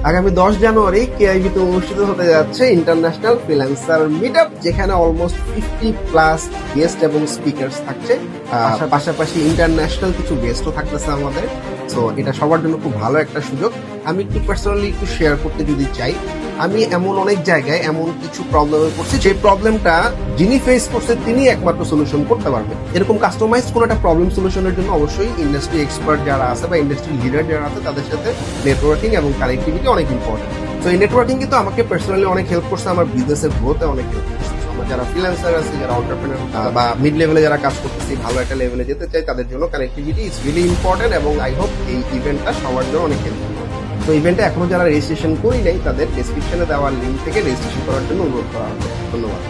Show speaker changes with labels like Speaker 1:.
Speaker 1: আগামী 10 জানুয়ারি কেআইবিতে অনুষ্ঠিত হতে যাচ্ছে ইন্টারন্যাশনাল ফ্রিল্যান্সার মিটআপ, যেখানে অলমোস্ট 50+ গেস্ট এবং স্পিকার্স থাকছে। পাশাপাশি ইন্টারন্যাশনাল কিছু গেস্টও থাকতেছে আমাদের। সো এটা সবার জন্য খুব ভালো একটা সুযোগ। আমি একটু পার্সোনালি একটু শেয়ার করতে যদি চাই, আমি এমন অনেক জায়গায় এমন কিছু প্রবলেমে পড়ছি যে প্রবলেমটা যিনি ফেস করছে তিনি একমাত্র সলিউশন করতে পারবেন। এরকম কাস্টমাইজ কোনো একটা প্রবলেম সলিউশনের জন্য অবশ্যই ইন্ডাস্ট্রি এক্সপার্ট যারা আছে বা ইন্ডাস্ট্রি লিডার যারা আছে তাদের সাথে নেটওয়ার্কিং এবং কানেক্টিভিটি অনেক ইম্পর্টেন্ট। তো এই নেটওয়ার্কিং কিন্তু আমাকে পার্সোনালি অনেক হেল্প করছে, আমার বিজনেসের গ্রোথে অনেক হেল্প করছে। আমার যারা ফ্রিল্যান্সার আছে, যারা এন্টারপ্রেনার বা মিড লেভেলে যারা কাজ করতেছে, ভালো একটা লেভেলে যেতে চাই, তাদের জন্য কানেক্টিভিটি ইজ রিয়েলি ইম্পর্টেন্ট এবং আই হোপ এই ইভেন্টটা সবার জন্য অনেক হেল্প করবে। তো ইভেন্টে এখনো যারা রেজিস্ট্রেশন করি নাই তাদের ডেসক্রিপশনে দেওয়া লিঙ্ক থেকে রেজিস্ট্রেশন করার জন্য অনুরোধ করা হবে। ধন্যবাদ।